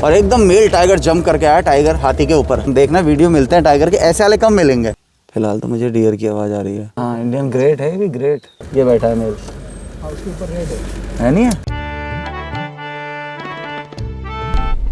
और एकदम male tiger jump करके आया, टाइगर हाथी के ऊपर। देखना वीडियो मिलते हैं टाइगर के, ऐसे वाले कम मिलेंगे। फिलहाल तो मुझे डियर की आवाज़ आ रही है। हाँ इंडियन ग्रेट है भी, ग्रेट। ये बैठा है मेरे, उसके ऊपर रेड है नहीं है।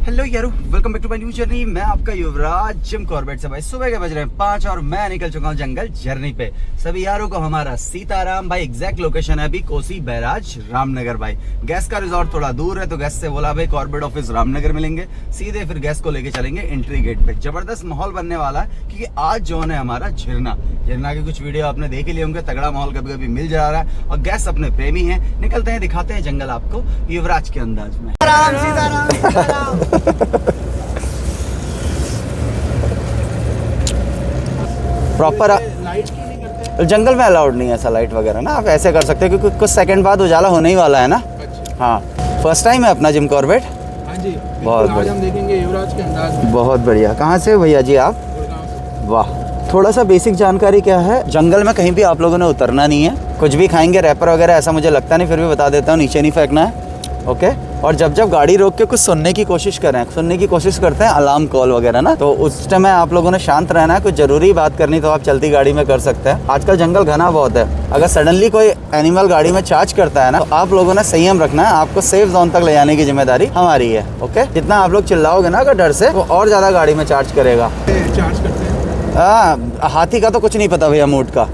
हेलो यारो, welcome back to my new journey. मैं आपका युवराज जिम कॉर्बेट से। भाई सुबह के बज रहे हैं 5 और मैं निकल चुका हूँ जंगल जर्नी पे। सभी यारों को हमारा सीताराम भाई। एग्जैक्ट लोकेशन है अभी कोसी बैराज रामनगर भाई। गैस का रिजॉर्ट थोड़ा दूर है तो गैस से बोला भाई कॉर्बेट ऑफिस रामनगर मिलेंगे, सीधे फिर गैस को लेके चलेंगे एंट्री गेट पे। जबरदस्त माहौल बनने वाला है क्योंकि आज जो है हमारा झरना के कुछ वीडियो आपने देख ही लिए होंगे। तगड़ा माहौल कभी कभी मिल जा रहा है और गैस अपने प्रेमी है। निकलते हैं, दिखाते हैं जंगल आपको युवराज के अंदाज में। प्रॉपर लाइट की नहीं करते? जंगल में अलाउड नहीं है ऐसा लाइट वगैरह ना। आप ऐसे कर सकते हो क्योंकि कुछ सेकंड बाद उजाला होने ही वाला है ना। अच्छा। हाँ, फर्स्ट टाइम है अपना जिम कॉर्बेट। हाँ जी, बहुत आज हम देखेंगे युवराज के अंदाज में। बहुत बढ़िया। कहाँ से भैया जी आप? गुड़गांव से। वाह। थोड़ा सा बेसिक जानकारी क्या है, जंगल में कहीं भी आप लोगों ने उतरना नहीं है। कुछ भी खाएंगे रैपर वगैरह ऐसा मुझे लगता नहीं, फिर भी बता देता हूँ, नीचे नहीं फेंकना है। ओके। और जब जब गाड़ी रोक के कुछ सुनने की कोशिश करते हैं अलार्म कॉल वगैरह ना, तो उस टाइम आप लोगों ने शांत रहना है। कुछ जरूरी बात करनी तो आप चलती गाड़ी में कर सकते हैं। आजकल जंगल घना बहुत है, अगर सडनली कोई एनिमल गाड़ी में चार्ज करता है ना, तो आप लोगों ने संयम रखना है। आपको सेफ जोन तक ले जाने की जिम्मेदारी हमारी है। ओके। जितना आप लोग चिल्लाओगे ना अगर डर से, वो और ज्यादा गाड़ी में चार्ज करेगा। चार्ज करते हैं। हाँ, हाथी का तो कुछ नहीं पता भैया, मूड का।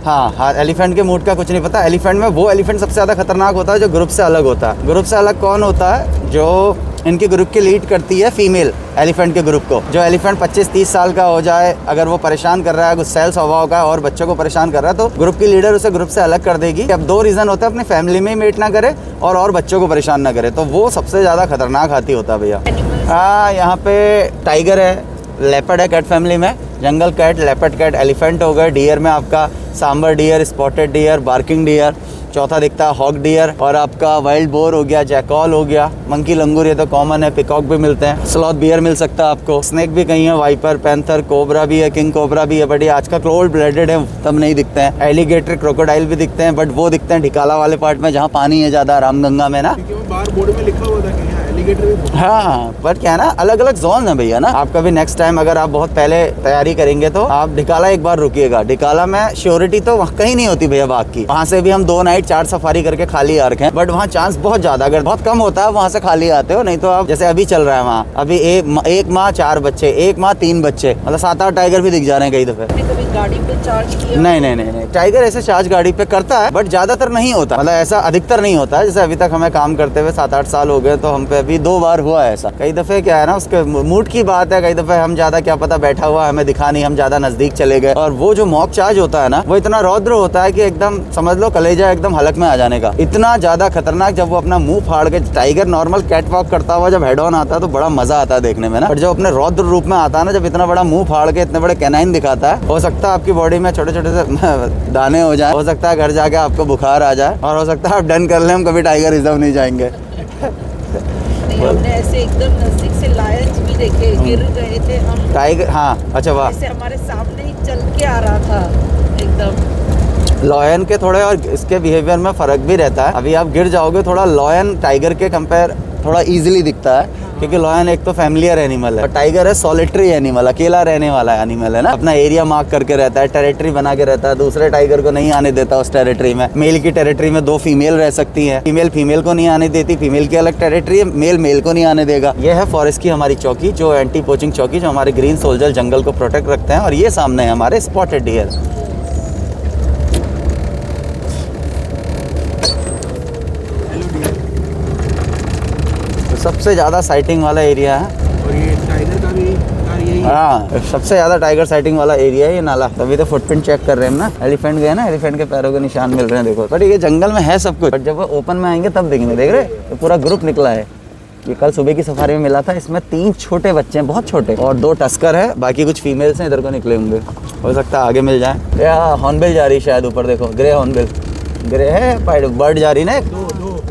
हाँ, एलिफेंट के मूड का कुछ नहीं पता। एलिफेंट में वो एलिफेंट सबसे ज़्यादा खतरनाक होता है जो ग्रुप से अलग होता है। ग्रुप से अलग कौन होता है? जो इनके ग्रुप की लीड करती है फीमेल एलिफेंट के ग्रुप को। जो एलिफेंट 25-30 साल का हो जाए, अगर वो परेशान कर रहा है, गुस्सैल स्वभाव का है और बच्चों को परेशान कर रहा है, तो ग्रुप की लीडर उसे ग्रुप से अलग कर देगी। अब 2 रीज़न होते हैं, अपनी फैमिली में ही मेट ना करे और बच्चों को परेशान ना करे, तो वो सबसे ज़्यादा खतरनाक हाथी होता है भैया। हाँ, यहाँ पे टाइगर है, लेपर्ड है कैट फैमिली में, jungle cat, leopard cat, elephant हो गए। डियर में आपका sambar deer, spotted deer, barking deer, चौथा दिखता है हॉक डियर, और आपका वाइल्ड बोर हो गया, जैकॉल हो गया, मंकी लंगूर ये तो कॉमन है, पिकॉक भी मिलते हैं, स्लॉथ बियर मिल सकता है आपको, स्नेक भी कहीं है, वाइपर, पैंथर, कोबरा भी है, किंग कोबरा भी है, बट ये आजकल कोल्ड ब्लडेड है तब नहीं दिखते हैं। एलिगेटर, क्रोकोडाइल भी दिखते हैं, बट वो दिखते हैं ढिकाला वाले पार्ट में जहाँ पानी है ज़्यादा, रामगंगा में ना। बाहर बोर्ड में लिखा हुआ था कि यहाँ एलिगेटर भी। हाँ, बट क्या है ना, अलग अलग जोन है भैया ना। आप कभी नेक्स्ट टाइम अगर आप बहुत पहले तैयारी करेंगे तो आप ढिकाला एक बार रुकिएगा। ढिकाला में श्योरिटी तो वहाँ कहीं नहीं होती भैया बाघ की। वहाँ से भी हम 2 नाइट 4 सफारी करके खाली आ रखे हैं, बट वहाँ चांस बहुत ज्यादा, अगर बहुत कम होता है वहाँ से खाली आते हो, नहीं तो आप जैसे अभी चल रहा है वहाँ, अभी एक माँ 4 बच्चे, 1 माँ 3 बच्चे, मतलब 7-8 टाइगर भी दिख जा रहे हैं कई दफे। कभी गाड़ी पे चार्ज किया? नहीं, टाइगर ऐसे चार्ज गाड़ी पे करता है, बट ज्यादातर नहीं होता, मतलब ऐसा अधिकतर नहीं होता है। जैसे अभी तक हमें काम करते हुए 7-8 साल हो गए, तो हम पे अभी 2 बार हुआ है ऐसा। कई दफे क्या है ना, उसके मूड की बात है, कई दफे हम ज्यादा क्या पता बैठा हुआ हमें दिखा नहीं, हम ज्यादा नजदीक चले गए, और वो जो मॉक चार्ज होता है ना, वो इतना रौद्र होता है कि एकदम समझ लो कलेजा एकदम हलक में आ जाने का। इतना ज्यादा खतरनाक, जब वो अपना मुंह फाड़ के, टाइगर नॉर्मल कैट वॉक करता हुआ जब हेड ऑन आता है तो बड़ा मजा आता है देखने में ना, बट जब अपने रौद्र रूप में आता है ना, जब इतना बड़ा मुंह फाड़ के इतने बड़े कैनाइन दिखाता है, हो सकता है आपकी बॉडी में छोटे छोटे से दाने हो जाए, हो सकता है घर जाके आपको बुखार आ जाए, और हो सकता है आप डन कर ले हम कभी टाइगर रिजर्व नहीं जाएंगे। हमने ऐसे एकदम नजदीक से लायंस भी देखे, गिर गए थे हम। टाइगर, हाँ, अच्छा वाह। ऐसे हमारे सामने ही चल के आ रहा था एकदम। लॉयन के थोड़े और इसके बिहेवियर में फ़र्क भी रहता है। अभी आप गिर जाओगे थोड़ा, लॉयन टाइगर के कंपेयर थोड़ा इजीली दिखता है, क्योंकि लॉयन एक तो फैमिलियर एनिमल है, और टाइगर है सॉलिटरी एनिमल, अकेला रहने वाला एनिमल है ना, अपना एरिया मार्क करके रहता है, टेरिटरी बना के रहता है, दूसरे टाइगर को नहीं आने देता उस टेरिटरी में। मेल की टेरिटरी में 2 फीमेल रह सकती हैं, फीमेल फीमेल को नहीं आने देती, फीमेल की अलग टेरिटरी है, मेल मेल को नहीं आने देगा। ये है फॉरेस्ट की हमारी चौकी, जो एंटी पोचिंग चौकी, जो हमारे ग्रीन सोल्जर जंगल को प्रोटेक्ट रखते हैं। और ये सामने है हमारे स्पॉटेड डियर। सबसे ज़्यादा साइटिंग वाला एरिया है, और ये टाइगर का भी यही। हाँ, सबसे ज़्यादा टाइगर साइटिंग वाला एरिया है ये नाला। तभी तो फुटप्रिंट चेक कर रहे हैं ना, एलिफेंट गए ना, एलिफेंट के पैरों के निशान मिल रहे हैं देखो। बट ये जंगल में है सब कुछ, बट जब वो ओपन में आएंगे तब देखेंगे। देख रहे, तो पूरा ग्रुप निकला है। ये कल सुबह की सफारी में मिला था, इसमें 3 छोटे बच्चे हैं, बहुत छोटे, और 2 टस्कर है, बाकी कुछ फीमेल्स हैं, इधर को निकले होंगे, हो सकता है आगे मिल जाए। या हॉर्नबिल जा रही शायद ऊपर, देखो ग्रे हॉर्नबिल, ग्रे है, बर्ड जा रही ना।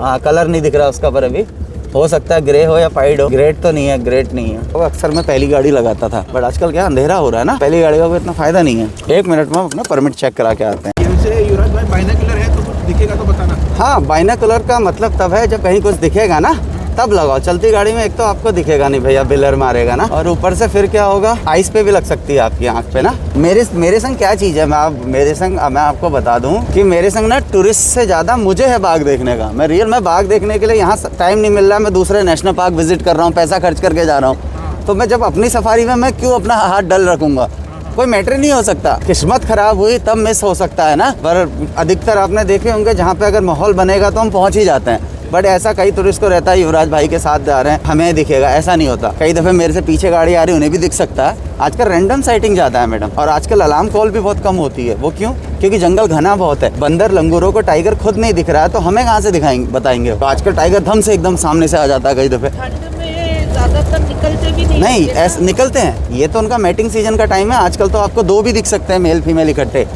हाँ, कलर नहीं दिख रहा उसका, पर अभी हो सकता है ग्रे हो या पाइड हो। ग्रेट तो नहीं है, ग्रेट नहीं है। तो अक्सर मैं पहली गाड़ी लगाता था, बट आजकल क्या अंधेरा हो रहा है ना, पहली गाड़ी का कोई इतना फायदा नहीं है। 1 मिनट में अपना परमिट चेक करा के आते हैं। युवराज भाई, बाइनोकुलर है तो कुछ दिखेगा तो बताना। हाँ, बाइनोकुलर का मतलब तब है जब कहीं कुछ दिखेगा ना, तब लगाओ। चलती गाड़ी में एक तो आपको दिखेगा नहीं भैया, बिलर मारेगा ना, और ऊपर से फिर क्या होगा, आइस पे भी लग सकती है आपकी आंख पे ना। मेरे संग क्या चीज़ है, मैं आपको बता दूं कि मेरे संग ना टूरिस्ट से ज़्यादा मुझे है बाघ देखने का। मैं बाघ देखने के लिए यहाँ टाइम नहीं मिल रहा है, मैं दूसरे नेशनल पार्क विजिट कर रहा हूँ, पैसा खर्च करके जा रहा हूँ, तो मैं जब अपनी सफारी में मैं क्यों अपना हाथ डल रखूँगा। कोई मैटर नहीं हो सकता, किस्मत खराब हुई तब मिस हो सकता है ना, पर अधिकतर आपने देखे होंगे जहाँ पे अगर माहौल बनेगा तो हम पहुँच ही जाते हैं। बट ऐसा कई टूरिस्ट को रहता है, युवराज भाई के साथ जा रहे हैं हमें दिखेगा, ऐसा नहीं होता। कई दफ़े मेरे से पीछे गाड़ी आ रही है उन्हें भी दिख सकता है। आजकल रैंडम साइटिंग ज़्यादा है मैडम, और आजकल अलार्म कॉल भी बहुत कम होती है। वो क्यों? क्योंकि जंगल घना बहुत है, बंदर लंगूरों को टाइगर खुद नहीं दिख रहा है, तो हमें कहाँ से दिखाएंगे बताएंगे। तो आजकल टाइगर धम से एकदम सामने से आ जाता है कई दफ़े। ठंड में ज़्यादातर निकलते भी नहीं ऐसे निकलते हैं, ये तो उनका मैटिंग सीजन का टाइम है। आजकल तो आपको दो भी दिख सकते हैं, मेल फीमेल इकट्ठे।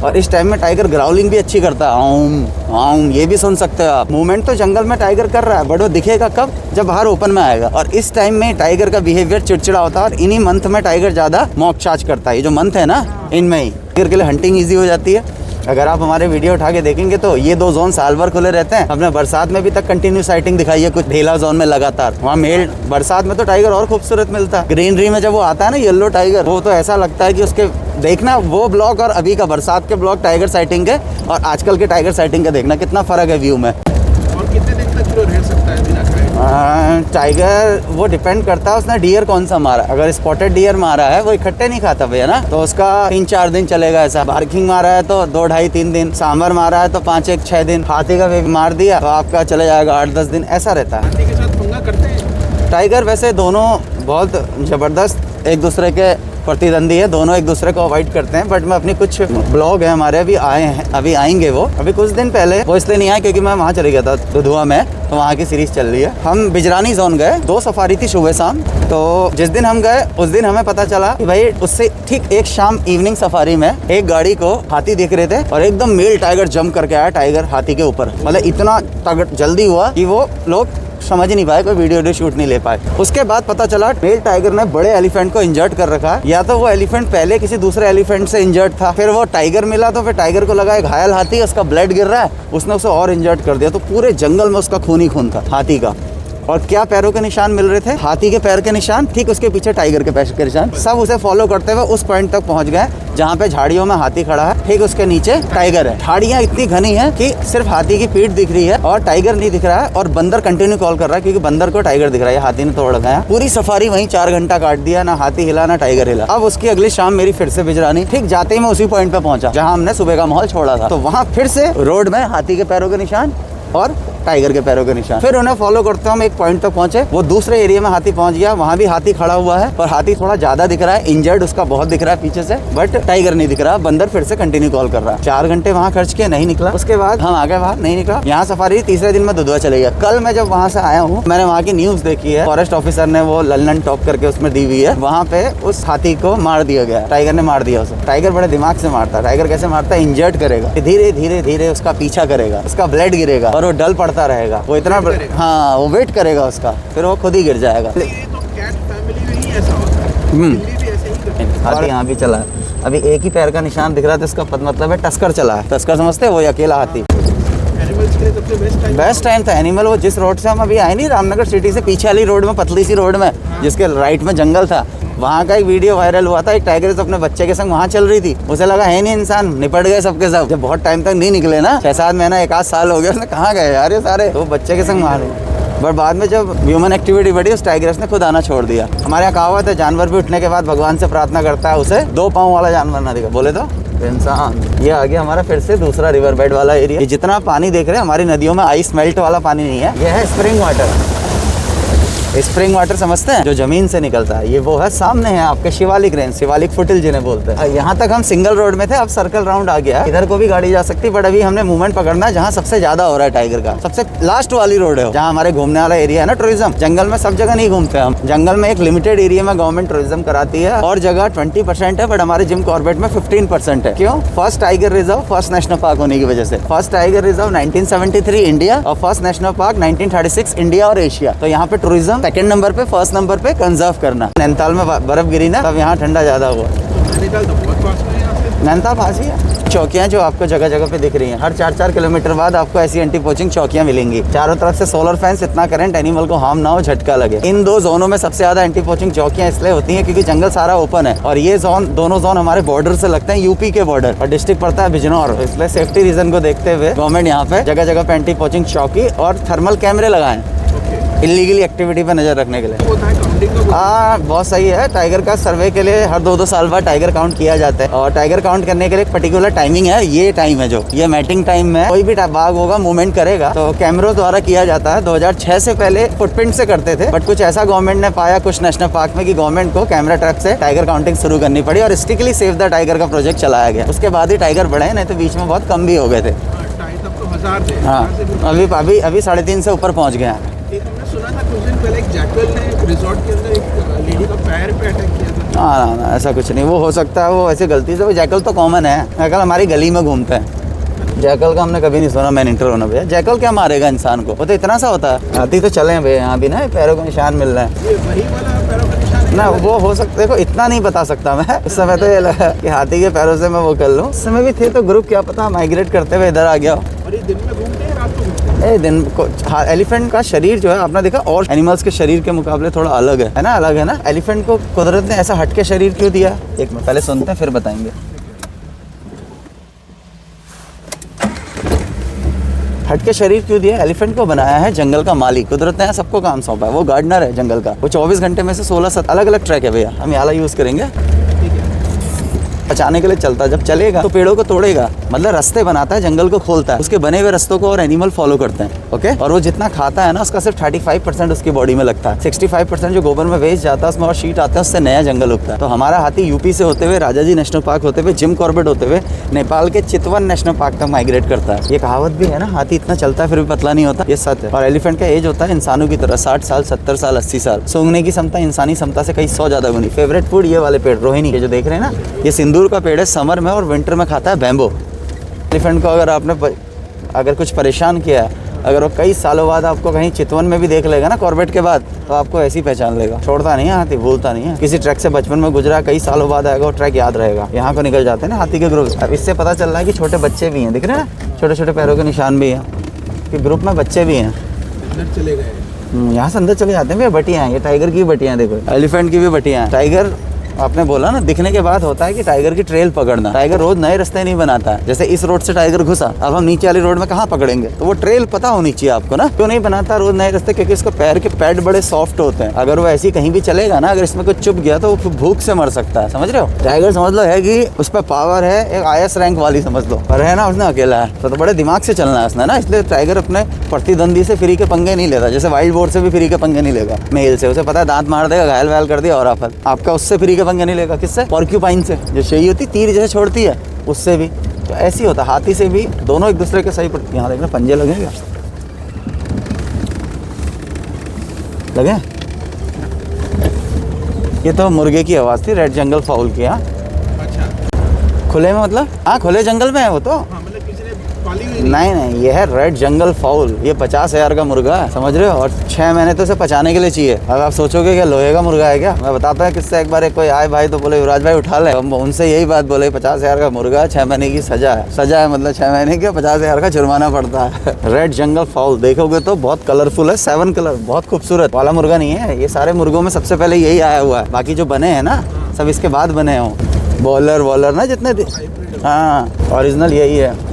और इस टाइम में टाइगर ग्राउलिंग भी अच्छी करता है, आऊं आऊं, ये भी सुन सकते हो आप। मूवमेंट तो जंगल में टाइगर कर रहा है, बट वो दिखेगा कब, जब बाहर ओपन में आएगा। और इस टाइम में टाइगर का बिहेवियर चिड़चिड़ा होता है, और इन्हीं मंथ में टाइगर ज़्यादा मॉक चार्ज करता है। ये जो मंथ है ना, इनमें ही टाइगर के लिए हंटिंग ईजी हो जाती है। अगर आप हमारे वीडियो उठा के देखेंगे तो ये 2 जोन साल भर खुले रहते हैं। हमने बरसात में भी तक कंटिन्यू साइटिंग दिखाई है, कुछ ढेला जोन में लगातार। वहाँ मेल बरसात में तो टाइगर और खूबसूरत मिलता है। ग्रीनरी में जब वो आता है ना येलो टाइगर, वो तो ऐसा लगता है कि उसके देखना वो ब्लॉग और अभी का बरसात के ब्लॉग टाइगर साइटिंग के और आजकल के टाइगर साइटिंग का देखना कितना फ़र्क है व्यू में। और कितने दिन तक रह सकता है बिना खाए? टाइगर वो डिपेंड करता है उसने डियर कौन सा मारा। अगर स्पॉटेड डियर मारा है वो इकट्ठे नहीं खाता भैया ना, तो उसका 3-4 दिन चलेगा ऐसा। बार्किंग मारा है तो 2-2.5-3 दिन, सांबर मारा है तो 5-6 दिन, हाथी का वेग मार दिया तो आपका चले जाएगा 8-10 दिन, ऐसा रहता है। हाथी के साथ पंगा करते हैं टाइगर वैसे दोनों बहुत ज़बरदस्त एक दूसरे के प्रतिद्वंदी है, दोनों एक दूसरे को अवॉइड करते हैं। बट मैं अपनी कुछ ब्लॉग है हमारे अभी आएंगे वो। अभी कुछ दिन पहले वो इसलिए नहीं आए क्योंकि मैं वहाँ चले गया था दुधुआ में, तो वहाँ की सीरीज चल रही है। हम बिजरानी जोन गए, 2 सफारी थी सुबह शाम। तो जिस दिन हम गए उस दिन हमें पता चला कि भाई उससे ठीक एक शाम इवनिंग सफारी में एक गाड़ी को हाथी देख रहे थे और एकदम मेल टाइगर जंप करके आया टाइगर हाथी के ऊपर। मतलब इतना जल्दी हुआ कि वो लोग समझ नहीं पाए, कोई वीडियो शूट नहीं ले पाए। उसके बाद पता चला मेल टाइगर ने बड़े एलिफेंट को इंजर्ड कर रखा है, या तो वो एलिफेंट पहले किसी दूसरे एलिफेंट से इंजर्ड था, फिर वो टाइगर मिला तो फिर टाइगर को लगा एक घायल हाथी, उसका ब्लड गिर रहा है, उसने उसे और इंजर्ड कर दिया। तो पूरे जंगल में उसका खून ही खून था हाथी का। और क्या पैरों के निशान मिल रहे थे, हाथी के पैर के निशान, ठीक उसके पीछे टाइगर के पैर के निशान। सब उसे फॉलो करते हुए उस पॉइंट तक पहुंच गए जहाँ पे झाड़ियों में हाथी खड़ा है, ठीक उसके नीचे टाइगर है। झाड़ियाँ इतनी घनी है कि सिर्फ हाथी की पीठ दिख रही है और टाइगर नहीं दिख रहा है। और बंदर कंटिन्यू कॉल कर रहा है क्योंकि बंदर को टाइगर दिख रहा है, हाथी ने तोड़ लगाया। पूरी सफारी वहीं 4 घंटा काट दिया, ना हाथी हिला ना टाइगर हिला। अब उसकी अगली शाम मेरी फिर से बिजरानी, ठीक जाते ही मैं उसी पॉइंट पे पहुंचा जहाँ हमने सुबह का माहौल छोड़ा था। तो वहाँ फिर से रोड में हाथी के पैरों के निशान और टाइगर के पैरों के निशान। फिर उन्हें फॉलो करते हम एक पॉइंट तक पहुंचे, वो दूसरे एरिया में हाथी पहुंच गया, वहाँ भी हाथी खड़ा हुआ है पर हाथी थोड़ा ज्यादा दिख रहा है, इंजर्ड उसका बहुत दिख रहा है पीछे से, बट टाइगर नहीं दिख रहा। बंदर फिर से कंटिन्यू कॉल कर रहा है। 4 घंटे वहाँ खर्च किए, नहीं निकला। उसके बाद हम आ गए बाहर, नहीं निकला। यहाँ सफारी तीसरे दिन में दुधुआ चले गया। कल मैं जब वहाँ से आया हूँ, मैंने वहाँ की न्यूज देखी है, फॉरेस्ट ऑफिसर ने वो लल्लन टॉप करके उसमें दी हुई है, वहाँ पे उस हाथी को मार दिया गया, टाइगर ने मार दिया उसे। टाइगर बड़े दिमाग से मारता है। टाइगर कैसे मारता है, इंजर्ड करेगा, धीरे धीरे धीरे उसका पीछा करेगा, उसका ब्लड गिरेगा और वो डल पड़ता रहेगा। वो इतना हाँ वो वेट करेगा उसका, फिर वो खुद ही गिर जाएगा। ये तो कैट फैमिली में ही ऐसा होता है, बिल्ली भी ऐसे ही करती है। हाथी यहाँ भी चला है, अभी एक ही पैर का निशान दिख रहा था, इसका मतलब है टस्कर चला है। टस्कर समझते हैं, वो अकेला हाथी। एनिमल्स के लिए सबसे बेस्ट टाइम था। एनिमल वो जिस रोड से हम अभी आए नहीं, रामनगर सिटी से पीछे वाली रोड में, पतली सी रोड में जिसके राइट में जंगल था, वहाँ का एक वीडियो वायरल हुआ था। एक टाइगर अपने बच्चे के संग वहाँ चल रही थी, उसे लगा है नहीं इंसान, निपट गए सबके सब। जब बहुत टाइम तक नहीं निकले ना, 6-7 महीना 1-8 साल हो गया, उसने कहाँ गए यार ये सारे, तो बच्चे के संग मारे। बट बाद में जब ह्यूमन एक्टिविटी बढ़ी, उस टाइगर्स ने खुद आना छोड़ दिया। हमारे यहाँ कहावत है, जानवर भी उठने के बाद भगवान से प्रार्थना करता है उसे 2 पाँव वाला जानवर ना दिखा, बोले तो इंसान। ये आ गया हमारा फिर से दूसरा रिवर बेड वाला एरिया। ये जितना पानी देख रहे हैं हमारी नदियों में आइस मेल्ट वाला पानी नहीं है, ये है स्प्रिंग वाटर। स्प्रिंग वाटर समझते हैं, जो जमीन से निकलता है, ये वो है। सामने है आपके शिवालिक रेंज, शिवालिक फुटिल जिन्हें बोलते हैं। यहाँ तक हम सिंगल रोड में थे, अब सर्कल राउंड आ गया, इधर को भी गाड़ी जा सकती, बट अभी हमने मूवमेंट पकड़ना है जहाँ सबसे ज्यादा हो रहा है टाइगर का। सबसे लास्ट वाली रोड है जहाँ हमारे घूमने वाला एरिया है ना, टूरिज्म। जंगल में सब जगह नहीं घूमते हम, जंगल में एक लिमिटेड एरिया में गवर्नमेंट टूरिज्म कराती है, और जगह 20% है, बट हमारे जिम कॉर्बेट में 15% है। क्यों? First tiger reserve, first national park होने की वजह से। फर्स्ट टाइगर रिजर्व 1973 इंडिया और फर्स्ट नेशनल पार्क 1936 इंडिया और एशिया। तो यहाँ पे टूरिज्म सेकंड नंबर पे, फर्स्ट नंबर पे कंजर्व करना। नैनीताल में बर्फ गिरी ना, तब यहाँ ठंडा ज्यादा हुआ। नैनीताल तो बहुत पास में है यहाँ से। नैनीताल पास ही है। चौकियाँ जो आपको जगह जगह पे दिख रही हैं, हर 4-4 किलोमीटर बाद आपको ऐसी एंटी पोचिंग चौकियाँ मिलेंगी। चारों तरफ से सोलर फैंस, इतना करंट एनिमल को हार्म ना हो, झटका लगे। इन 2 जोनों में सबसे ज़्यादा एंटी पोचिंग चौकियाँ इसलिए होती हैं क्योंकि जंगल सारा ओपन है और ये जोन, दोनों जोन हमारे बॉर्डर से लगते हैं, यूपी के बॉर्डर, और डिस्ट्रिक्ट पड़ता है बिजनौर। इसलिए सेफ्टी रीजन को देखते हुए गवर्नमेंट यहाँ पे जगह जगह पे एंटी पोचिंग चौकी और थर्मल कैमरे लगाए इलीगली एक्टिविटी पे नजर रखने के लिए। होता है काउंटिंग का? हाँ, बहुत सही है। टाइगर का सर्वे के लिए हर 2-2 साल बाद टाइगर काउंट किया जाता है और टाइगर काउंट करने के लिए एक पर्टिकुलर टाइमिंग है। ये टाइम है जो ये मैटिंग टाइम में कोई भी बाघ होगा मूवमेंट करेगा तो कैमरों द्वारा किया जाता है। 2006 से पहले फुटप्रिंट से करते थे, बट कुछ ऐसा गवर्नमेंट ने पाया कुछ नेशनल पार्क में कि गवर्नमेंट को कैमरा ट्रैप से टाइगर काउंटिंग शुरू करनी पड़ी और स्ट्रिक्टली सेव द टाइगर का प्रोजेक्ट चलाया गया। उसके बाद ही टाइगर बढ़े, नहीं तो बीच में बहुत कम भी हो गए थे। तब तो 1000 थे। हाँ, अभी 3.5 से ऊपर पहुँच गए हैं। एक हमने सुना था कुछ दिन पहले एक जैकल ने रिजॉर्ट के अंदर एक लेडी का पैर पे अटैक किया था। ना, ऐसा कुछ नहीं। वो हो सकता है वो ऐसे गलती से। वो जैकल तो कॉमन है, जैकल हमारी गली में घूमते हैं। जैकल का हमने कभी नहीं सुना मैन इंटर होना भैया। जैकल क्या मारेगा इंसान को, वो तो इतना सा होता है। हाथी तो चले भैया, यहाँ भी ना पैरों के निशान मिल रहे हैं। ये वही वाला पैरों का निशान है ना, वो हो सकता, देखो इतना नहीं बता सकता मैं। उस समय तो ये लगा कि हाथी के पैरों से मैं वो कर लूँ। उस समय भी थे तो ग्रुप क्या पता माइग्रेट करते हुए इधर आ गया हो। और ये दिन में घूमते हैं, रात को घूमते हैं? दिन को। हाँ, एलिफेंट का शरीर जो है आपने देखा और एनिमल्स के शरीर के मुकाबले थोड़ा अलग है ना, अलग है ना। एलिफेंट को कुदरत ने ऐसा हटके शरीर क्यों दिया? एक मिनट पहले सुनते हैं फिर बताएंगे। हटके शरीर क्यों दिया? एलिफेंट को बनाया है जंगल का मालिक। कुदरत ने सबको काम सौंपा है, वो गार्डनर है जंगल का। वो 24 घंटे में से 16 अलग अलग ट्रैक है भैया। हम ये वाला यूज़ करेंगे। बचाने के लिए चलता, जब चलेगा तो पेड़ों को तोड़ेगा, मतलब रास्ते बनाता है, जंगल को खोलता है। उसके बने हुए रास्तों को और एनिमल फॉलो करते हैं। ओके, और वो जितना खाता है ना उसका सिर्फ 35% उसकी बॉडी में लगता है। 65% जो गोबर में वेस्ट जाता है उसमें और शीट आता है, उससे नया जंगल उगता है। तो हमारा हाथी यूपी से होते हुए राजाजी नेशनल पार्क होते हुए जिम कॉर्बेट होते हुए नेपाल के चितवन नेशनल पार्क तक माइग्रेट करता है। ये कहावत भी है ना, हाथी इतना चलता है फिर भी पतला नहीं होता, ये सच है। और एलिफेंट का एज होता है इंसानों की तरह 60 साल, 70 साल, 80 साल। सूंघने की क्षमता इंसानी क्षमता से कई 100 ज़्यादा गुनी। फेवरेट फूड ये वाले पेड़, रोहिणी, ये जो देख रहे हैं ना, ये सिंदूर का पेड़ है। समर में और विंटर में खाता है बैम्बो। एलिफेंट को अगर आपने अगर कुछ परेशान किया है, अगर वो कई सालों बाद आपको कहीं चितवन में भी देख लेगा ना कॉर्बेट के बाद, तो आपको ऐसी पहचान लेगा। छोड़ता नहीं है हाथी, भूलता नहीं है। किसी ट्रैक से बचपन में गुजरा, कई सालों बाद आएगा वो ट्रैक याद रहेगा। यहाँ को निकल जाते हैं ना हाथी के ग्रुप। अब इससे पता चल रहा है कि छोटे बच्चे भी हैं, दिख रहे हैं ना, छोटे छोटे पैरों के निशान भी हैं कि ग्रुप में बच्चे भी हैं। अंदर चले गए, यहाँ से अंदर चले जाते हैं भैया। बटियाँ हैं, ये टाइगर की बटियाँ देखो, एलिफेंट की भी बटियाँ हैं। टाइगर आपने बोला ना दिखने के बाद होता है कि टाइगर की ट्रेल पकड़ना। टाइगर रोज नए रास्ते नहीं बनाता है। जैसे इस रोड से टाइगर घुसा, अब हम नीचे वाली रोड में कहाँ पकड़ेंगे? तो वो ट्रेल पता होनी चाहिए आपको ना। क्यों नहीं बनाता रोज नए रास्ते? क्योंकि इसको पैर के पैड बड़े सॉफ्ट होते हैं। अगर वो ऐसी कहीं भी चलेगा ना, अगर इसमें कुछ चुप गया तो वो भूख से मर सकता है। समझ रहे हो? टाइगर समझ लो है कि उस पर पावर है, एक IS रैंक वाली समझ लो, पर है ना उसने अकेला है तो बड़े दिमाग से चलना है उसने ना। इसलिए टाइगर अपने प्रतिद्वंदी से फ्री के पंगे नहीं लेता। जैसे वाइल्ड बोर से भी फ्री के पंगे नहीं लेगा मेल से। उसे पता है दांत मार देगा, घायल वायल कर दिया और आफत। आपका उससे फ्री के पंगे नहीं लेगा। किससे? पॉर्क्यूपाइन से, जो शही होती तीर जैसे छोड़ती है, उससे भी। तो ऐसी होता हाथी से भी, दोनों एक दूसरे के सही। यहाँ देखना पंजे लगेगा, लगे। ये तो मुर्गे की आवाज़ थी, रेड जंगल फाउल की। हाँ, अच्छा, खुले में मतलब, हाँ खुले जंगल में है वो तो। हाँ, मतलब किसी ने पाली हुई नहीं, ये है रेड जंगल फाउल। ये 50,000 का मुर्गा है, समझ रहे हो? और 6 महीने तो इसे पचाने के लिए चाहिए। अब आप सोचोगे क्या लोहे का मुर्गा है क्या? मैं बताता हूँ किससे। एक बार कोई आए भाई तो बोले युवराज भाई उठा ले। हम उनसे यही बात बोले, 50,000 का मुर्गा, 6 महीने की सजा है। सजा है मतलब 6 महीने की, 50,000 का जुर्माना पड़ता है। रेड जंगल फाउल देखोगे तो बहुत कलरफुल है, 7 कलर, बहुत खूबसूरत वाला मुर्गा नहीं है। ये सारे मुर्गों में सबसे पहले यही आया हुआ है। बाकी जो बने हैं ना सब इसके बाद बने हों। बॉलर ना जितने, हाँ ओरिजिनल यही है।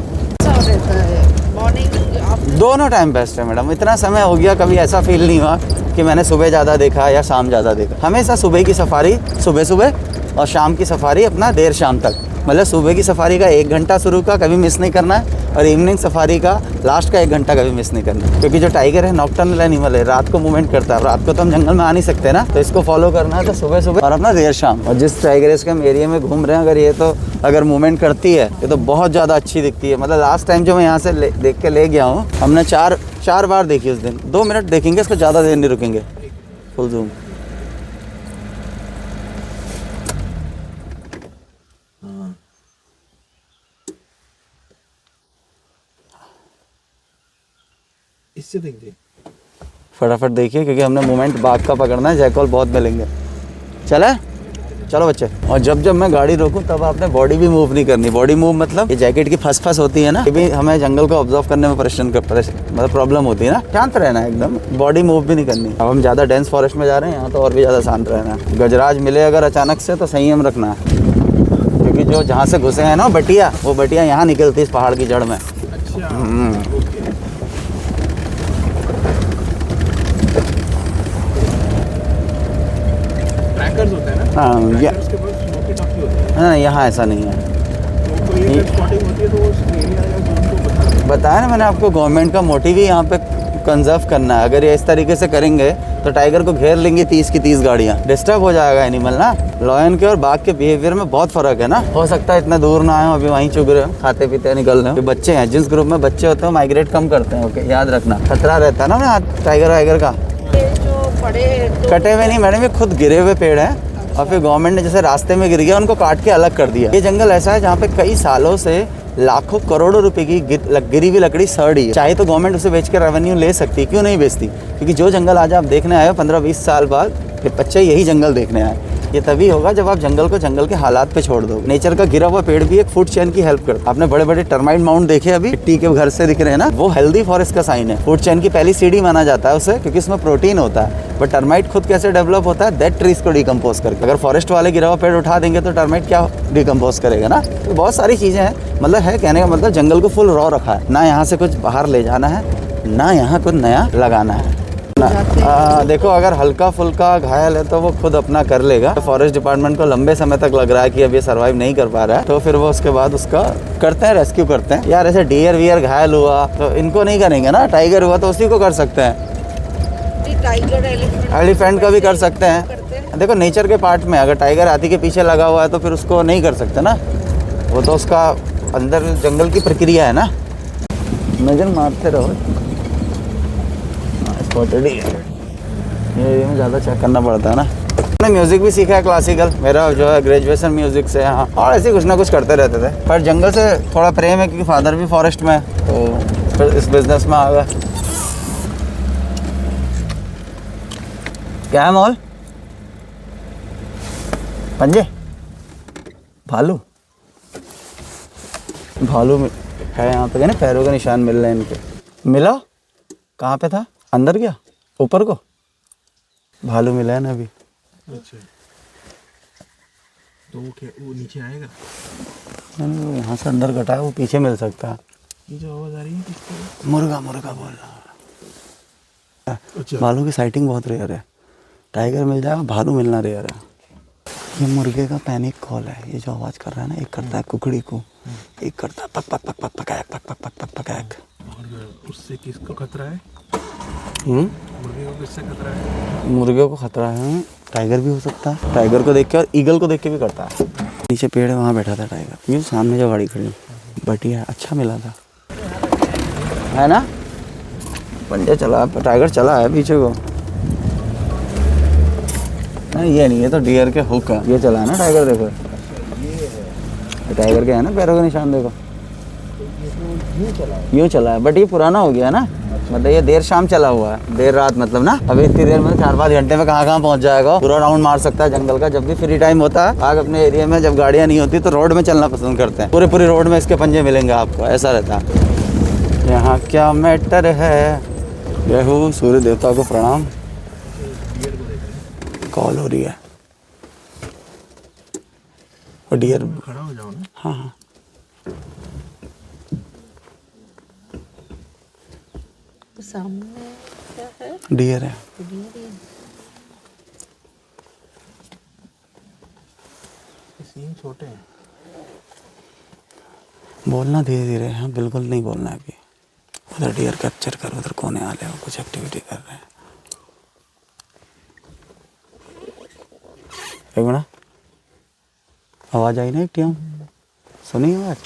दोनों टाइम बेस्ट है मैडम। इतना समय हो गया, कभी ऐसा फील नहीं हुआ कि मैंने सुबह ज़्यादा देखा या शाम ज़्यादा देखा। हमेशा सुबह की सफारी सुबह सुबह और शाम की सफारी अपना देर शाम तक। मतलब सुबह की सफारी का 1 घंटा शुरू का कभी मिस नहीं करना है और इवनिंग सफारी का लास्ट का 1 घंटा कभी मिस नहीं करना है। क्योंकि जो टाइगर है नॉकटर्नल एनिमल है, रात को मूवमेंट करता है। रात को तो हम जंगल में आ नहीं सकते ना, तो इसको फॉलो करना है तो सुबह सुबह और अपना देर शाम। और जिस टाइगर के हम एरिया में घूम रहे हैं, अगर ये तो अगर मूवमेंट करती है ये तो बहुत ज़्यादा अच्छी दिखती है। मतलब लास्ट टाइम जो मैं यहाँ से देख के ले गया हूँ, हमने 4 बार देखी उस दिन। 2 मिनट देखेंगे, इसको ज़्यादा देर नहीं रुकेंगे। Full zoom. इससे देखिए, फटाफट देखिए क्योंकि हमने मूवमेंट बाघ का पकड़ना है। जैकॉल बहुत मिलेंगे। चले चलो बच्चे। और जब जब मैं गाड़ी रोकूं तब आपने बॉडी भी मूव नहीं करनी। बॉडी मूव मतलब ये जैकेट की फस होती है ना, ये भी हमें जंगल को ऑब्जर्व करने में मतलब प्रॉब्लम होती है ना। शांत रहना है एकदम, बॉडी मूव भी नहीं करनी। अब हम ज़्यादा डेंस फॉरेस्ट में जा रहे हैं, यहाँ तो और भी ज़्यादा शांत रहना है। गजराज मिले अगर अचानक से तो संयम रखना है, क्योंकि जो जहाँ से घुसे हैं ना बटिया, वो बटिया यहाँ निकलती है इस पहाड़ की जड़ में। अच्छा ट्रैकर्स होते हैं ना। हाँ ट्रैकर्स के पास स्मोकी टॉकी होती है। हाँ, यहाँ ऐसा नहीं है। तो कोई अगर स्पॉटिंग होती है तो उस एरिया या जोन को बताया ना मैंने आपको, गवर्नमेंट का मोटिव ही यहाँ पे कंजर्व करना है। अगर ये इस तरीके से करेंगे तो टाइगर को घेर लेंगे 30 की 30 गाड़ियाँ, डिस्टर्ब हो जाएगा एनिमल ना। लॉयन के और बाघ के बिहेवियर में बहुत फर्क है ना। हो सकता है इतना दूर ना आए, अभी वहीं चुग रहे हो, खाते पीते निकल रहे हो। बच्चे हैं, जिस ग्रुप में बच्चे होते हैं माइग्रेट कम करते हैं। ओके, याद रखना, खतरा रहता है ना उन्हें टाइगर वाइगर का। ये जो बड़े कटे हुए नहीं मैडम, ये खुद गिरे हुए पेड़ हैं और फिर गवर्नमेंट ने जैसे रास्ते में गिर गया उनको काट के अलग कर दिया। ये जंगल ऐसा है जहाँ पे कई सालों से लाखों करोड़ों रुपए की गिरी हुई लकड़ी सड़ रही है। चाहे तो गवर्नमेंट उसे बेच के रेवेन्यू ले सकती, क्यों नहीं बेचती? क्योंकि जो जंगल आज आप देखने आए हो 15-20 साल बाद ये बच्चे यही जंगल देखने आए। ये तभी होगा जब आप जंगल को जंगल के हालात पे छोड़ दो। नेचर का गिरा हुआ पेड़ भी एक फूड चेन की हेल्प करता है। आपने बड़े बड़े टर्माइट माउंट देखे अभी मिट्टी के घर से दिख रहे हैं ना, वो हेल्दी फॉरेस्ट का साइन है। फूड चेन की पहली सीढ़ी माना जाता है उसे, क्योंकि इसमें प्रोटीन होता है। बट टर्माइट खुद कैसे डेवलप होता है? डेड ट्रीज को डिकम्पोज करके। अगर फॉरेस्ट वाले गिरा हुआ पेड़ उठा देंगे तो टर्माइट क्या डिकम्पोज करेगा ना। तो बहुत सारी चीज़ें हैं, मतलब है कहने का मतलब जंगल को फुल रॉ रखा है ना। यहाँ से कुछ बाहर ले जाना है ना यहाँ कुछ नया लगाना है। देखो अगर हल्का फुल्का घायल है तो वो खुद अपना कर लेगा। तो फॉरेस्ट डिपार्टमेंट को लंबे समय तक लग रहा है कि अब ये सर्वाइव नहीं कर पा रहा है, तो फिर वो उसके बाद उसका करते हैं, रेस्क्यू करते हैं। यार ऐसे डियर वियर घायल हुआ तो इनको नहीं करेंगे ना, टाइगर हुआ तो उसी को कर सकते हैं। टाइगर एलिफेंट का भी कर सकते हैं। देखो नेचर के पार्ट में अगर टाइगर हाथी के पीछे लगा हुआ है तो फिर उसको नहीं कर सकते ना, वो तो उसका अंदर जंगल की प्रक्रिया है ना। नजर मारते रहो, स्पॉटेड ही है ये में ज़्यादा चेक करना पड़ता है ना। मैंने म्यूज़िक भी सीखा है क्लासिकल, मेरा जो है ग्रेजुएशन म्यूज़िक से। हाँ, और ऐसे कुछ ना कुछ करते रहते थे। पर जंगल से थोड़ा प्रेम है क्योंकि फादर भी फॉरेस्ट में है, तो फिर इस बिज़नेस में आ गए। क्या है मॉल? पंजे भालू है यहाँ पे ना, पैरों के निशान मिल रहे हैं इनके। मिला कहाँ पे था? अंदर गया ऊपर को भालू मिला है ना अभी। अच्छा तो वो नीचे आएगा? वो यहाँ से अंदर कटा है, वो पीछे मिल सकता है। ये जो आवाज़ आ रही है किसकी? मुर्गा बोल रहा है। अच्छा भालू की साइटिंग बहुत रेयर है। टाइगर मिल जाएगा, भालू मिलना रेयर है। ये मुर्गे का पैनिक कॉल है। ये जो आवाज़ कर रहा है ना, एक करता है कुकड़ी को, एक करता है पक पक पक पक पक पक पक पक पक पक। और उससे किसको खतरा है? मुर्गे को किससे खतरा है? मुर्गे को खतरा है, टाइगर भी हो सकता है। टाइगर को देख के और ईगल को देख के भी करता है। नीचे पेड़ है, वहाँ बैठा था टाइगर। ये सामने जो गाड़ी खड़ी बढ़िया, अच्छा मिला था है ना। पंजे चला, टाइगर चला है पीछे को। नहीं ये नहीं, ये तो डियर के हुक है। ये चला है ना टाइगर, देखो ये टाइगर के है ना पैरों के निशान, देखो यूँ चला है। बट ये पुराना हो गया है ना, मतलब ये देर शाम चला हुआ है, देर रात मतलब ना। अभी इतनी देर में 4-5 घंटे में कहाँ पहुँच जाएगा। पूरा राउंड मार सकता है जंगल का। जब भी फ्री टाइम होता है आग अपने एरिया में, जब गाड़ियाँ नहीं होती तो रोड में चलना पसंद करते हैं। पूरे रोड में इसके पंजे मिलेंगे आपको, ऐसा रहता है। यहाँ क्या मैटर है। जय हो सूर्य देवता को प्रणाम। कॉल हो रही है और डियर खड़ा हो जाओ ना। हाँ हाँ सामने क्या है? डियर है। सीन छोटे हैं। बोलना धीरे धीरे, हाँ बिल्कुल नहीं बोलना है अभी। उधर डियर कैप्चर कर, उधर कोने वाले हो कुछ एक्टिविटी कर रहे हैं। एक मिनट, आवाज़ आई ना एक टियाँ, सुनी आवाज़?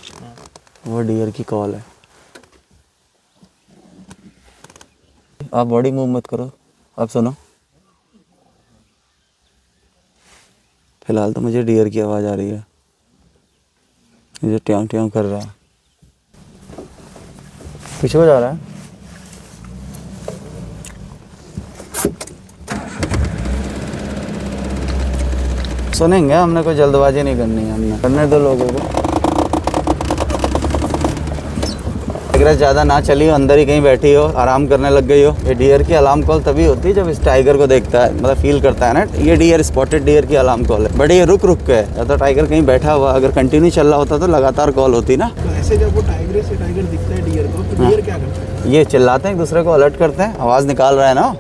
वो डियर की कॉल है। आप बॉडी मूव मत करो, आप सुनो। फिलहाल तो मुझे डियर की आवाज़ आ रही है, ये जो ट्यांग ट्यांग कर रहा है। पीछे को जा रहा है। सुनेंगे, हमने कोई जल्दबाजी नहीं करनी है, हमने करने दो लोगों को। टाइगर ज़्यादा ना चली हो, अंदर ही कहीं बैठी हो, आराम करने लग गई हो। ये डियर की अलार्म कॉल तभी होती है जब इस टाइगर को देखता है, मतलब फील करता है ना। ये डियर स्पॉटेड डियर की अलार्म कॉल है, बट ये रुक रुक के है। या तो टाइगर कहीं बैठा हुआ, अगर कंटिन्यू चल रहा होता तो लगातार कॉल होती ना। तो ऐसे जब वो टाइगर से टाइगर दिखता है डियर को, तो डियर क्या करता है? ये चिल्लाते हैं, एक दूसरे को अलर्ट करते हैं, आवाज़ निकाल रहा है ना,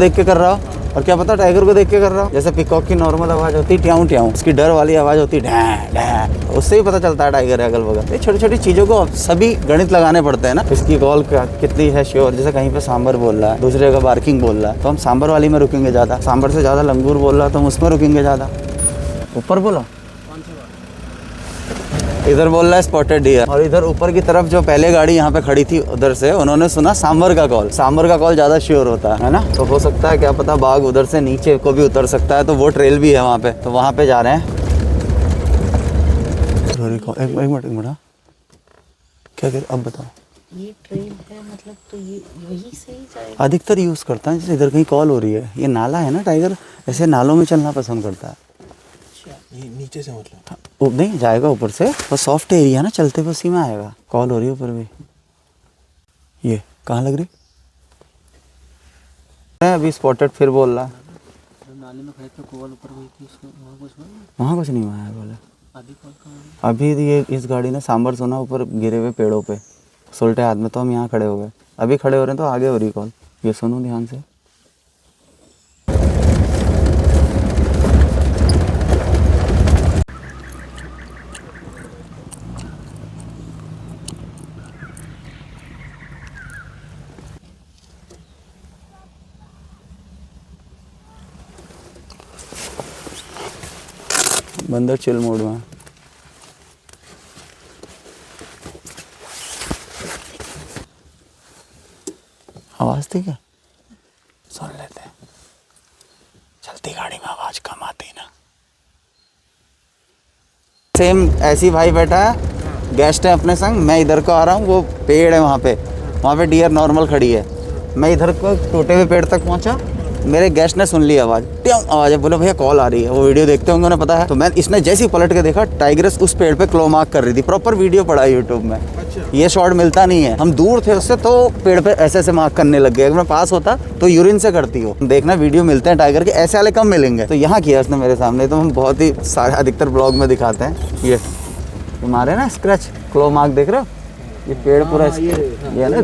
देख के कर रहा हो। और क्या पता टाइगर को देख के कर रहा हो। जैसे पिकॉक की नॉर्मल आवाज़ होती है ट्याऊं ट्याऊं, उसकी डर वाली आवाज़ होती है ढैं ढैं, उससे ही पता चलता है टाइगर है अगल बगल। ये छोटी छोटी चीज़ों को सभी गणित लगाने पड़ते हैं ना। इसकी कॉल कितनी है श्योर, जैसे कहीं पे सांबर बोल रहा है, दूसरे का बार्किंग बोल रहा है, तो हम सांबर वाली में रुकेंगे ज़्यादा। सांबर से ज़्यादा लंगूर बोल रहा है तो हम उसमें रुकेंगे ज़्यादा। ऊपर बोला, इधर बोल रहा है स्पॉटेड डियर, और इधर ऊपर की तरफ जो पहले गाड़ी यहाँ पे खड़ी थी उधर से उन्होंने सुना सांबर का कॉल। सांबर का कॉल ज़्यादा श्योर होता है ना। तो हो सकता है क्या पता बाघ उधर से नीचे को भी उतर सकता है, तो वो ट्रेल भी है वहाँ पे, तो वहाँ पे जा रहे हैं। एक मिनट क्या कह, अब बताओ। ये ट्रेन है मतलब, तो ये यही सही जाएगा। अधिकतर यूज़ करता है, जैसे इधर कहीं कॉल हो रही है, ये नाला है ना, टाइगर ऐसे नालों में चलना पसंद करता है। ये नीचे से मतलब वो नहीं जाएगा ऊपर से, वो सॉफ्ट एरिया ना, चलते हुए उसी में आएगा। कॉल हो रही है ऊपर भी। ये कहाँ लग रही है? अभी स्पॉटेड फिर बोल रहा है। नाले में खड़े थे, कॉल ऊपर हुई थी, उसको वहाँ कुछ नहीं हुआ है बोले। अभी ये इस गाड़ी ने सांबर सुना ऊपर गिरे हुए पेड़ों पे सुलटे हाथ में, तो हम यहाँ खड़े हो गए। अभी खड़े हो रहे हैं तो आगे हो रही कॉल। ये सुनो ध्यान से। बंदर चिल मोड में। आवाज़ थी क्या? सुन लेते हैं। चलती गाड़ी में आवाज़ कम आती ना। सेम ऐसी भाई बैठा है, गेस्ट है अपने संग, मैं इधर को आ रहा हूँ, वो पेड़ है वहाँ पे डियर नॉर्मल खड़ी है। मैं इधर को टूटे हुए पेड़ तक पहुँचा, मेरे गेस्ट ने सुन ली आवाज़, आवाज़ है, बोले भैया कॉल आ रही है। वो वीडियो देखते होंगे, उन्हें पता है। तो मैं इसने जैसे ही पलट के देखा, टाइग्रेस उस पेड़ पे क्लो मार्क कर रही थी। प्रॉपर वीडियो पड़ा है यूट्यूब में। अच्छा। ये शॉट मिलता नहीं है, हम दूर थे उससे तो पेड़ पे ऐसे ऐसे मार्क करने लग गए। अगर मैं पास होता तो यूरिन से करती हो। देखना वीडियो मिलते हैं टाइगर के, ऐसे वाले कम मिलेंगे। तो यहाँ किया उसने मेरे सामने, तो हम बहुत ही सारे अधिकतर ब्लॉग में दिखाते हैं। ये मारे ना स्क्रैच क्लो मार्क, देख रहे हो? ये पेड़ पूरा ये है ना,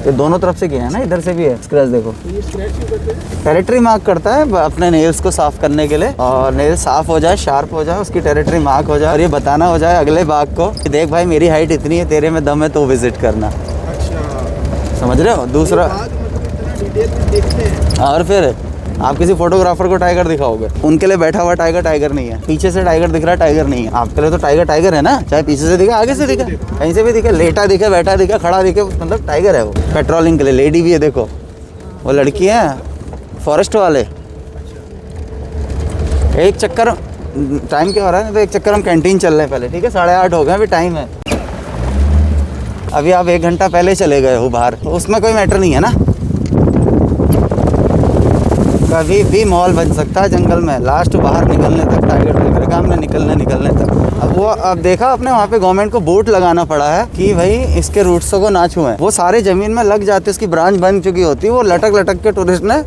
ये दोनों तरफ से किया है ना, इधर से भी है स्क्रैच। देखो ये स्क्रैच क्यों करते हैं? टेरिटरी मार्क करता है अपने नेल्स को साफ करने के लिए, और नेल साफ हो जाए, शार्प हो जाए, उसकी टेरिटरी मार्क हो जाए, और ये बताना हो जाए अगले बाघ को कि देख भाई मेरी हाइट इतनी है, तेरे में दम है तो विजिट करना। अच्छा, समझ रहे हो? दूसरा बाघ मतलब इतना डिटेल में देखते हैं। और फिर आप किसी फोटोग्राफर को टाइगर दिखाओगे, उनके लिए बैठा हुआ टाइगर नहीं है। पीछे से टाइगर दिख रहा है, टाइगर नहीं है। आपके लिए तो टाइगर है ना, चाहे पीछे से दिखे, आगे से दिखे, कहीं से भी दिखे, लेटा दिखे, बैठा दिखे, खड़ा दिखे, मतलब टाइगर है वो। पेट्रोलिंग के लिए लेडी भी है, देखो वो लड़की है फॉरेस्ट वाले। एक चक्कर टाइम क्या हो रहा है, तो एक चक्कर हम कैंटीन चल रहे हैं पहले, ठीक है? 8:30 हो गए, अभी टाइम है। अभी आप 1 घंटा पहले चले गए हो बाहर, तो उसमें कोई मैटर नहीं है ना। कभी भी माहौल बन सकता है जंगल में, लास्ट बाहर निकलने तक टाइगर देख रहे हमने, निकलने तक। अब देखा आपने वहाँ पे गवर्नमेंट को बोर्ड लगाना पड़ा है कि भाई इसके रूट्सों को ना छुएं। वो सारे जमीन में लग जाते, उसकी ब्रांच बन चुकी होती है, वो लटक के टूरिस्ट ने,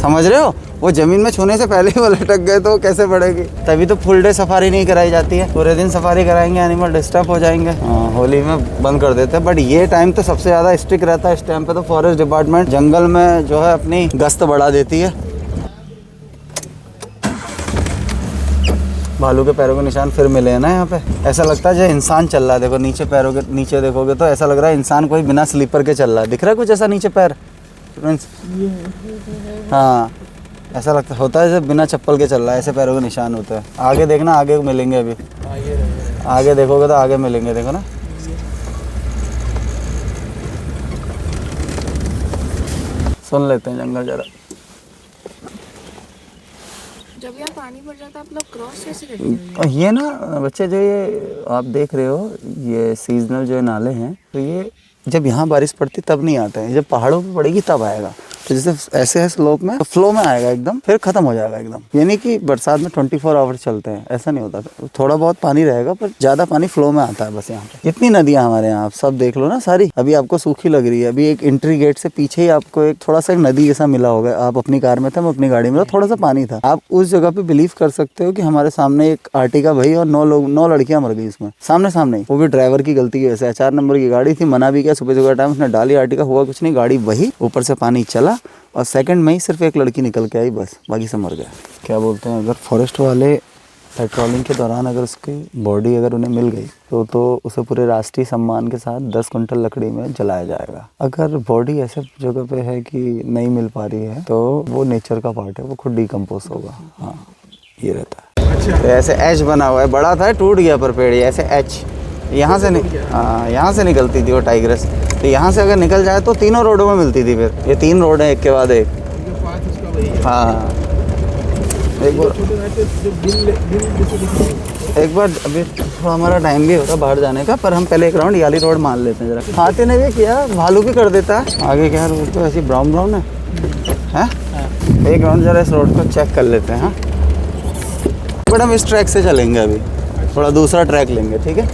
समझ रहे हो? वो ज़मीन में छूने से पहले ही वो लटक गए, तो कैसे बढ़ेगी? तभी तो फुल डे सफारी नहीं कराई जाती है। पूरे दिन सफारी कराएंगे, एनिमल डिस्टर्ब हो जाएंगे। होली में बंद कर देते हैं, बट ये टाइम तो सबसे ज़्यादा स्ट्रिक्ट रहता है। इस टाइम पे तो फॉरेस्ट डिपार्टमेंट जंगल में जो है अपनी गश्त बढ़ा देती है। भालू के पैरों के निशान फिर मिले हैं ना यहाँ पे। ऐसा लगता है जैसे इंसान चल रहा है। देखो नीचे, पैरों के नीचे देखोगे तो ऐसा लग रहा है इंसान कोई बिना स्लीपर के चल रहा है। दिख रहा है कुछ ऐसा नीचे पैर? हाँ, ऐसा लगता होता है जब बिना चप्पल के चल रहा है, ऐसे पैरों के निशान होते हैं। आगे देखना, आगे मिलेंगे। अभी आगे देखोगे तो आगे मिलेंगे, देखो ना। सुन लेते हैं जंगल जरा। जब यहाँ पानी भर जाता है आप लोग क्रॉस कैसे करते हैं? ये ना बच्चे, जो ये आप देख रहे हो, ये सीजनल जो नाले हैं, तो ये जब यहाँ बारिश पड़ती तब नहीं आते हैं, जब पहाड़ों पे पड़ेगी तब आएगा। तो जैसे ऐसे है स्लोप में, तो फ्लो में आएगा एकदम, फिर खत्म हो जाएगा एकदम। यानी कि बरसात में 24 आवर्स चलते हैं, ऐसा नहीं होता, थोड़ा बहुत पानी रहेगा पर ज्यादा पानी फ्लो में आता है बस। यहाँ पे इतनी नदियां हमारे यहाँ, आप सब देख लो ना सारी। अभी आपको सूखी लग रही है, अभी एक एंट्री गेट से पीछे ही आपको एक थोड़ा सा एक नदी जैसा मिला होगा। आप अपनी कार में थे, मैं अपनी गाड़ी में था, थोड़ा सा पानी था। आप उस जगह पे बिलीव कर सकते हो कि हमारे सामने एक आर्टिका भाई और 9 लड़कियां मर गई इसमें, सामने सामने ही। वो भी ड्राइवर की गलती की वजह से। 4 नंबर की गाड़ी थी, मना भी किया सुबह सुबह टाइम, उसने डाली आर्टिका, हुआ कुछ नहीं, गाड़ी वही, ऊपर से पानी चला और सेकंड में ही सिर्फ एक लड़की निकल के आई बस, बाकी सब मर गया। क्या बोलते हैं, अगर फॉरेस्ट वाले पेट्रोलिंग के दौरान अगर उसकी बॉडी अगर उन्हें मिल गई तो उसे पूरे राष्ट्रीय सम्मान के साथ 10 कुंटल लकड़ी में जलाया जाएगा। अगर बॉडी ऐसे जगह पे है कि नहीं मिल पा रही है तो वो नेचर का पार्ट है, वो खुद डिकम्पोज होगा। हाँ, ये रहता है। अच्छा, तो ऐसे एच बना हुआ है, बड़ा था, टूट गया पर पेड़, ऐसे एच यहाँ से हाँ, यहाँ से निकलती थी वो टाइग्रेस। तो यहाँ से अगर निकल जाए तो तीनों रोडों में मिलती थी। फिर ये 3 रोड है एक के बाद एक। हाँ, एक बार अभी थोड़ा हमारा टाइम भी होता बाहर जाने का, पर हम पहले एक राउंड याली रोड मान लेते हैं जरा। हाथी ने भी किया, भालू भी कर देता है। आगे क्या रोड तो ऐसी ब्राउन ब्राउन है। एक राउंड जरा इस रोड को चेक कर लेते हैं। हाँ, बट हम इस ट्रैक से चलेंगे, अभी थोड़ा दूसरा ट्रैक लेंगे, ठीक है।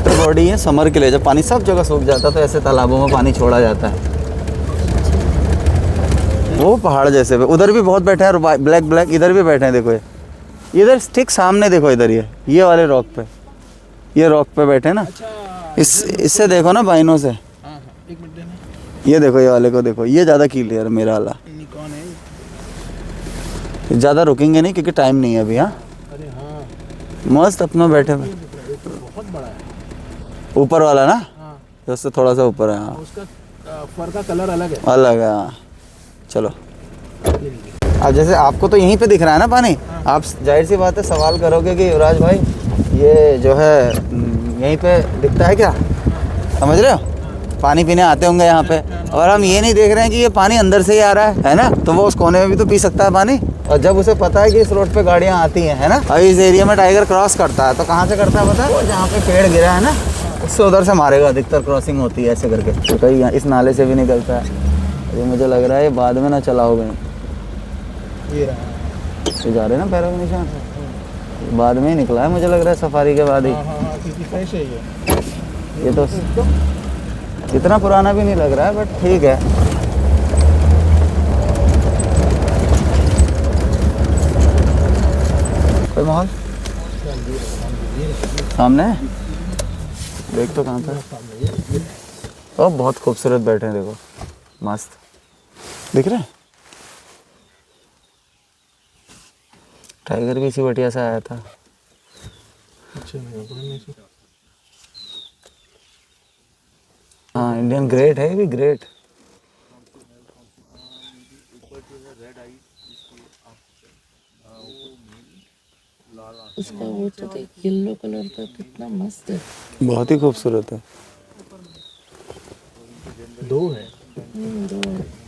तो बॉडी है समर के लिए, जब पानी सब जगह सूख जाता है तो ऐसे तालाबों में पानी छोड़ा जाता है। वो पहाड़ जैसे पे उधर भी बहुत बैठे हैं, ब्लैक ब्लैक, इधर भी बैठे हैं, देखो इधर ठीक सामने देखो, इधर ये वाले रॉक पे, ये रॉक पे बैठे हैं ना। इससे देखो ना बाइनों से, एक मिनट देना। ये देखो, ये वाले को देखो, ये ज़्यादा क्लियर है मेरा वाला। कौन है? ज़्यादा रुकेंगे नहीं क्योंकि टाइम नहीं है अभी। हाँ, अरे हाँ, मस्त अपना बैठे हुए। बहुत बड़ा है। ऊपर वाला ना, हाँ, उससे थोड़ा सा ऊपर है। हाँ, उसका फर का कलर अलग है। अलग है। हाँ, चलो। अब जैसे आपको तो यहीं पे दिख रहा है ना पानी, आप जाहिर सी बात है सवाल करोगे कि युवराज भाई ये जो है यहीं पे दिखता है क्या, समझ रहे हो? पानी पीने आते होंगे यहाँ पे, और हम ये नहीं देख रहे हैं कि ये पानी अंदर से ही आ रहा है ना। तो वो उस कोने में भी तो पी सकता है पानी। और जब उसे पता है कि इस रोड पे गाड़ियाँ आती हैं, है ना, और इस एरिया में टाइगर क्रॉस करता है, तो कहाँ से करता है पता है? वो जहाँ पे पेड़ गिरा है ना, उससे उधर से मारेगा, अधिकतर क्रॉसिंग होती है ऐसे करके। तो कहीं इस नाले से भी निकलता है। ये मुझे लग रहा है ये बाद में ना चला होगा, ये रहा। ये जा रहे हैं ना पैरों के निशान, बाद में ही निकला है मुझे लग रहा है, सफारी के बाद ही। हाँ, क्योंकि फ्रेश है ये तो इतना पुराना भी नहीं लग रहा है, बट ठीक है। कोई माहौल सामने है, देख तो कहाँ पे। ओ बहुत खूबसूरत बैठे हैं, देखो मस्त दिख रहे हैं। टाइगर भी इसी बढ़िया से आया था। अच्छा, हाँ, इंडियन ग्रेट है, ये भी ग्रेट। उसका वो तो देख, येलो कलर का कितना मस्त है। बहुत ही खूबसूरत है। 2 है। 2 है।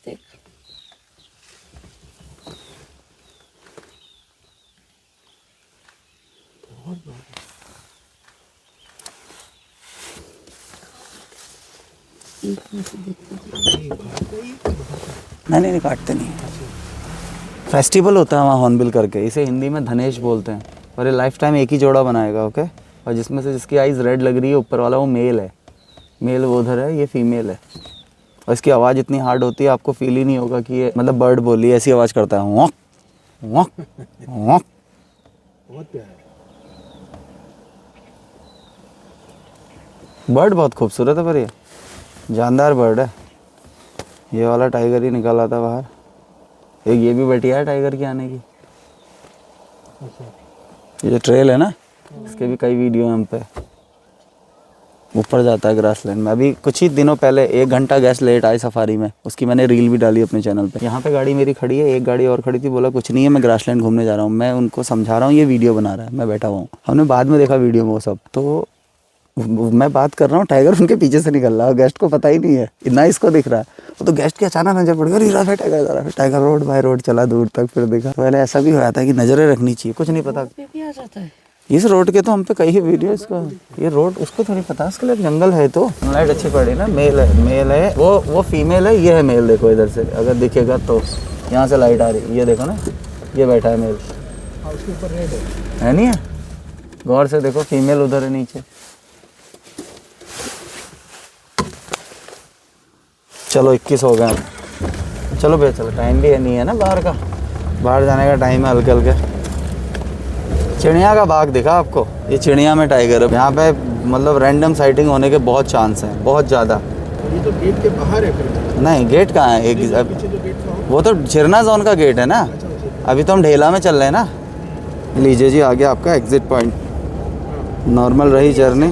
देख, नहीं काटते नहीं। फेस्टिवल होता है वहाँ हॉर्नबिल करके, इसे हिंदी में धनेश बोलते हैं। और ये लाइफ टाइम एक ही जोड़ा बनाएगा, ओके। और जिसमें से जिसकी आइज़ रेड लग रही है ऊपर वाला, वो मेल है, मेल वो उधर है, ये फीमेल है। और इसकी आवाज़ इतनी हार्ड होती है, आपको फील ही नहीं होगा कि ये मतलब बर्ड बोली, ऐसी आवाज़ करता है, वॉक वॉक वॉक। बहुत प्यारा है। बर्ड बहुत खूबसूरत है, पर ये जानदार बर्ड है। ये वाला टाइगर ही निकला था बाहर। एक ये भी बढ़िया है टाइगर की आने की। ये जो ट्रेल है ना, इसके भी कई वीडियो हम पे ऊपर जाता है ग्रासलैंड में। अभी कुछ ही दिनों पहले 1 घंटा गैस लेट आई सफारी में, उसकी मैंने रील भी डाली अपने चैनल पे। यहाँ पे गाड़ी मेरी खड़ी है, एक गाड़ी और खड़ी थी, बोला कुछ नहीं है, मैं ग्रासलैंड घूमने जा रहा हूँ। मैं उनको समझा रहा हूँ, ये वीडियो बना रहा है, मैं बैठा हुआ हूँ। हमने बाद में देखा वीडियो में वो सब, तो मैं बात कर रहा हूँ, टाइगर उनके पीछे से निकल रहा है, गेस्ट को पता ही नहीं है, इतना इसको दिख रहा है। वो तो गेस्ट के अचानक नजर पड़ गई, रहा टाइगर जा रहा है, टाइगर रोड बाय रोड चला दूर तक, फिर देखा। पहले ऐसा भी होया था कि नजरें रखनी चाहिए, कुछ नहीं पता। पे भी आ जाता है। इस रोड के तो हम पे कई वीडियोस को, ये रोड उसको थोड़ी पता, उसके लिए जंगल है। तो लाइट अच्छी पड़ी ना, मेल है, वो फीमेल है, ये है मेल। देखो इधर से अगर दिखेगा तो यहाँ से लाइट आ रही, ये देखो ना, ये बैठा है मेल, उसके ऊपर रेड है नहीं है, गौर से देखो, फीमेल उधर है नीचे। चलो 21 हो गए, चलो भैया चलो, टाइम भी है नहीं है ना बाहर का, बाहर जाने का टाइम है हल्के हल्के। चिड़िया का बाग दिखा आपको, ये चिड़िया में टाइगर है। यहाँ पे मतलब रैंडम साइटिंग होने के बहुत चांस हैं, बहुत ज़्यादा। ये तो गेट के बाहर है फिर। नहीं, गेट कहाँ है, एक पीछे जो गेट था वो तो झिरना जोन का गेट है ना। अभी तो हम ढेला में चल रहे हैं ना। लीजिए जी, आ गया आपका एग्जिट पॉइंट। नॉर्मल रही जर्नी।